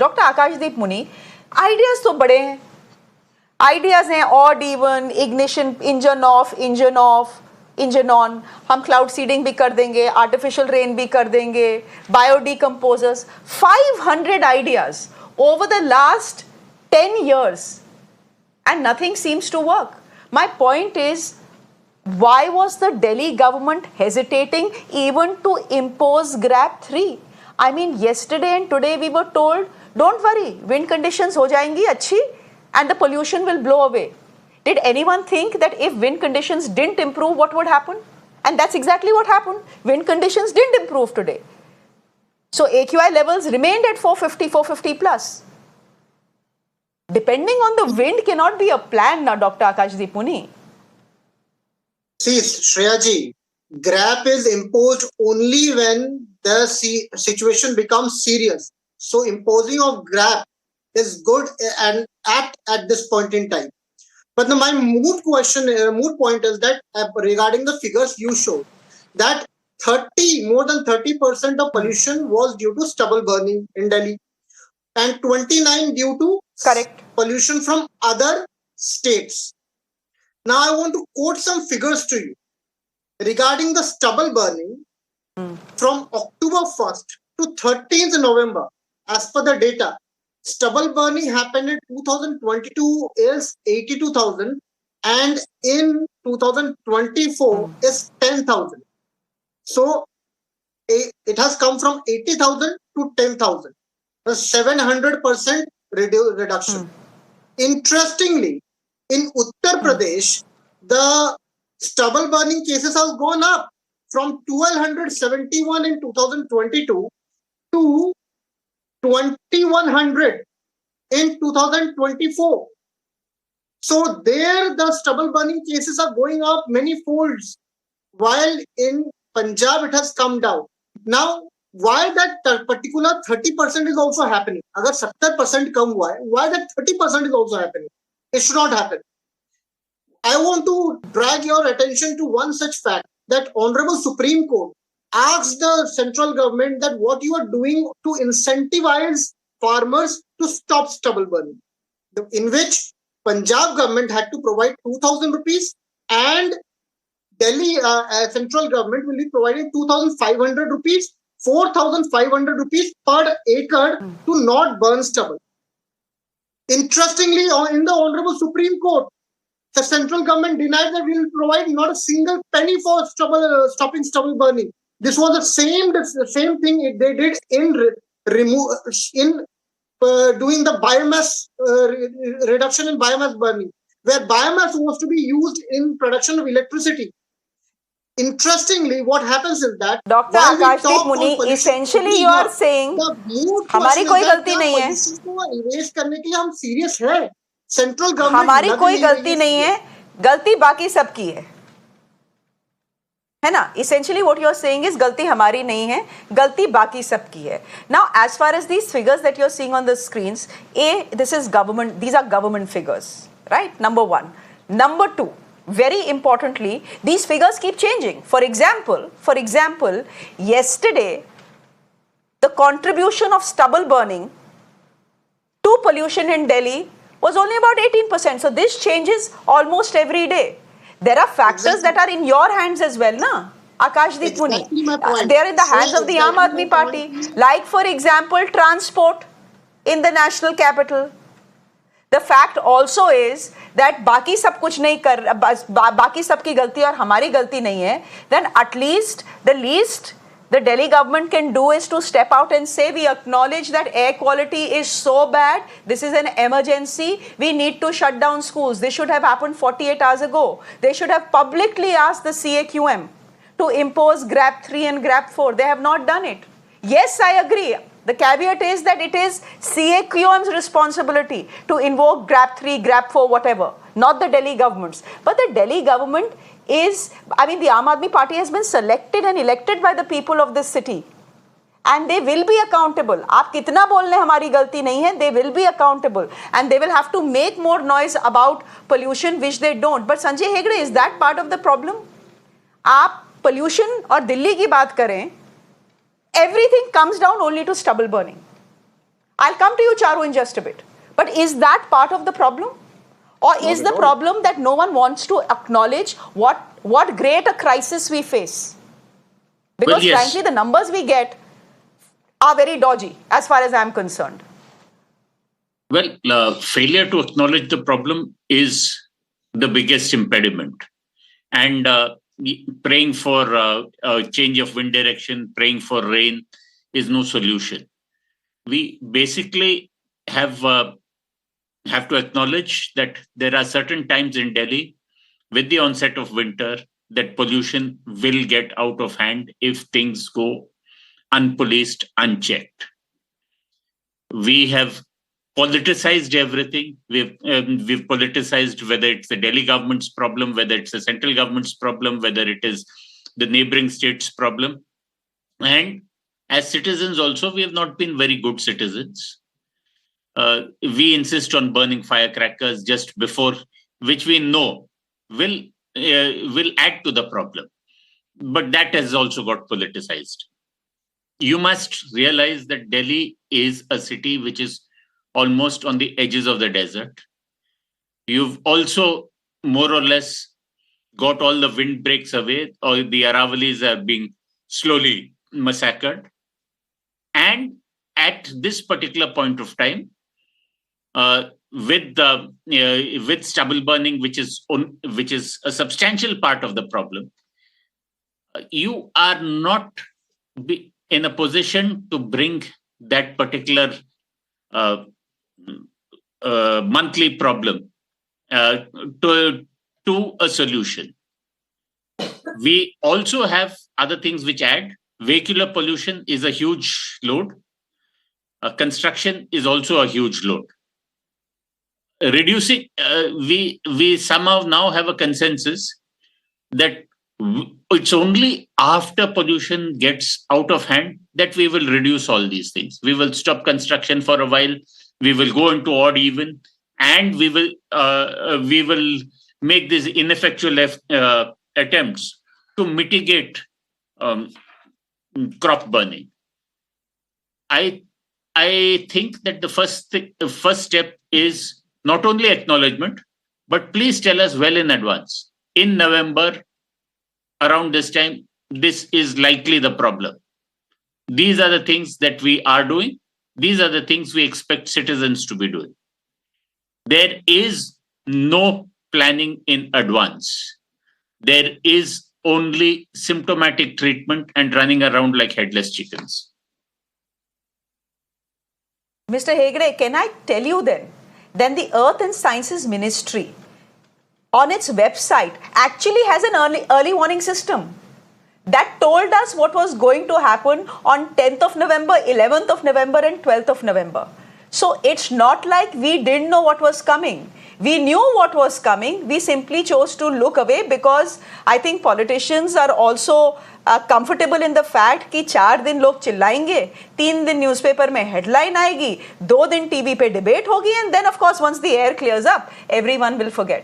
Doctor आकाश दीप मुनि, ideas तो बड़े हैं, आइडियाज हैं odd even, ignition, engine of, engine on, हम क्लाउड सीडिंग भी कर देंगे, आर्टिफिशियल रेन भी कर देंगे, bio decomposers, 500 ideas over the last 10 years and nothing seems to work. My point is, why was the Delhi government hesitating even to impose GRAP 3? I mean, yesterday and today we were told, don't worry, wind conditions ho jayengi achhi and the pollution will blow away. Did anyone think that if wind conditions didn't improve, what would happen? And that's exactly what happened. Wind conditions didn't improve today. So AQI levels remained at 450 plus. Depending on the wind cannot be a plan now, Dr. Akash Deep Muni. See, Shreya ji, GRAP is imposed only when the situation becomes serious. So imposing of GRAP is good and at this point in time. But my moot point is that regarding the figures you showed, that more than 30% of pollution was due to stubble burning in Delhi, and 29 due to pollution from other states. Now I want to quote some figures to you regarding the stubble burning. From October 1st to 13th November, as per the data, stubble burning happened in 2022 is 82,000 and in 2024 is 10,000. So it has come from 80,000 to 10,000. A 700% reduction. Interestingly, in Uttar Pradesh, the stubble burning cases have gone up from 1,271 in 2022 to 2,100 in 2024. So there the stubble burning cases are going up many folds, while in Punjab it has come down. Now, why that particular 30% is also happening? Agar 70% kam hua hai, why that 30% is also happening? It should not happen. I want to drag your attention to one such fact, that Honorable Supreme Court asked the central government that what you are doing to incentivize farmers to stop stubble burning, in which Punjab government had to provide 2,000 rupees and Delhi central government will be providing 2,500 rupees, 4,500 rupees per acre to not burn stubble. Interestingly, in the Honorable Supreme Court, the central government denied that we will provide not a single penny for stopping stubble burning. This was the same thing they did in doing the biomass reduction in biomass burning, where biomass was to be used in production of electricity. Interestingly, what happens is that Dr. Akash Deep Muni, essentially you are saying हमारी कोई गलती नहीं है, erase करने के लिए हम serious है. Central government हमारी कोई गलती नहीं है, गलती बाकी सबकी है ना? Essentially what you are saying is गलती हमारी नहीं है, गलती बाकी सबकी है. Now as far as these figures that you are seeing on the screens, this is government, these are government figures, right? Number one. Number two, very importantly, these figures keep changing. For example, yesterday the contribution of stubble burning to pollution in Delhi was only about 18%. So this changes almost every day. There are factors that are in your hands as well, na? Akash Deep Muni. They are in the hands of the Aam Aadmi Party. Like for example, transport in the national capital. The fact also is that बाकी सब कुछ नहीं कर, बाकी सबकी गलती और हमारी गलती नहीं है. Then at least the Delhi government can do is to step out and say, we acknowledge that air quality is so bad, this is an emergency, we need to shut down schools. This should have happened 48 hours ago. They should have publicly asked the CAQM to impose GRAP 3 and GRAP 4. They have not done it. Yes, I agree. The caveat is that it is CAQM's responsibility to invoke GRAP 3, GRAP 4, whatever, not the Delhi government's. But the Delhi government is, I mean, the Aam Aadmi Party has been selected and elected by the people of this city. And they will be accountable. आप कितना बोल रहे हमारी गलती नहीं है, they will be accountable. And they will have to make more noise about pollution, which they don't. But Sanjay Hegde, is that part of the problem? आप pollution और दिल्ली की बात करें, everything comes down only to stubble burning. I'll come to you, Charu, in just a bit. But is that part of the problem? Or is the problem that no one wants to acknowledge what great a crisis we face? Because Well, yes. frankly, the numbers we get are very dodgy as far as I'm concerned. Well, failure to acknowledge the problem is the biggest impediment. And praying for a change of wind direction, praying for rain is no solution. We basically have to acknowledge that there are certain times in Delhi with the onset of winter that pollution will get out of hand if things go unpoliced, unchecked. We have politicized everything. We've politicized whether it's the Delhi government's problem, whether it's the central government's problem, whether it is the neighboring states' problem. And as citizens also, we have not been very good citizens. We insist on burning firecrackers just before, which we know will add to the problem. But that has also got politicized. You must realize that Delhi is a city which is almost on the edges of the desert. You've also more or less got all the windbreaks away, or the Aravalis are being slowly massacred. And at this particular point of time, with stubble burning, which is a substantial part of the problem, you are not in a position to bring that particular monthly problem to a solution. We also have other things which add. Vehicular pollution is a huge load. Construction is also a huge load. Reducing, we somehow now have a consensus that it's only after pollution gets out of hand that we will reduce all these things. We will stop construction for a while. We will go into odd even, and we will make these ineffectual attempts to mitigate crop burning. I think that the first step is not only acknowledgement, but please tell us well in advance. In November, around this time, this is likely the problem. These are the things that we are doing. These are the things we expect citizens to be doing. There is no planning in advance. There is only symptomatic treatment and running around like headless chickens. Mr. Hegde, can I tell you then the Earth and Sciences Ministry on its website actually has an early warning system that told us what was going to happen on 10th of November, 11th of November and 12th of November. So it's not like we didn't know what was coming. We knew what was coming. We simply chose to look away because I think politicians are also comfortable in the fact कि 4 दिन लोग चिल्लाएंगे, 3 दिन newspaper में headline आएगी, 2 दिन TV पे debate होगी, and then of course once the air clears up, everyone will forget.